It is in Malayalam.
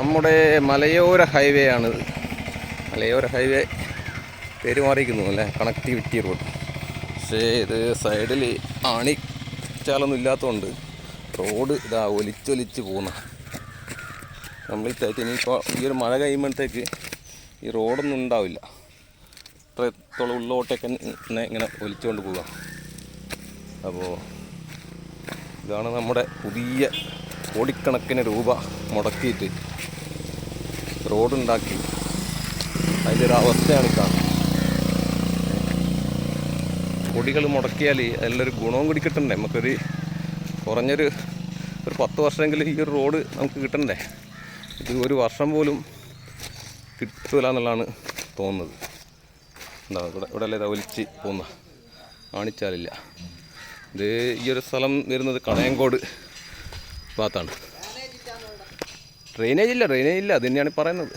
നമ്മുടെ മലയോര ഹൈവേ ആണിത്. മലയോര ഹൈവേ പേര് മാറിയിരിക്കുന്നു അല്ലേ, കണക്ടിവിറ്റി റോഡ്. പക്ഷേ ഇത് സൈഡിൽ ആണിച്ചാലൊന്നും ഇല്ലാത്തതുകൊണ്ട് റോഡ് ഇതാ ഒലിച്ചൊലിച്ച് പോകുന്ന കംപ്ലീറ്റ് ആയിട്ട്. ഇനിയിപ്പോൾ ഈ ഒരു മഴ കഴിയുമ്പോഴത്തേക്ക് ഈ റോഡൊന്നും ഉണ്ടാവില്ല. ഇത്രത്തോളം ഉള്ളോട്ടൊക്കെ ഇങ്ങനെ ഒലിച്ചുകൊണ്ട് പോവുക. അപ്പോൾ ഇതാണ് നമ്മുടെ പുതിയ കോടിക്കണക്കിന് രൂപ മുടക്കിയിട്ട് റോഡുണ്ടാക്കി അതിൻ്റെ ഒരു അവസ്ഥയാണ് കാണുന്നത്. കോടികൾ മുടക്കിയാൽ അതിലൊരു ഗുണവും കൂടി കിട്ടണ്ടേ നമുക്കൊരു കുറഞ്ഞൊരു 10 വർഷമെങ്കിലും ഈ ഒരു റോഡ് നമുക്ക് കിട്ടണ്ടേ. ഇത് ഒരു വർഷം പോലും കിട്ടില്ല എന്നുള്ളതാണ് തോന്നുന്നത്. എന്താ ഇവിടെ അല്ലേ ഒലിച്ച് പോകുന്ന കാണിച്ചാലില്ല. ഇത് ഈ ഒരു സ്ഥലം വരുന്നത് കണയങ്കോട് ഭാഗത്താണ്. ഡ്രെയിനേജ് ഇല്ല അത് തന്നെയാണ് പറയുന്നത്.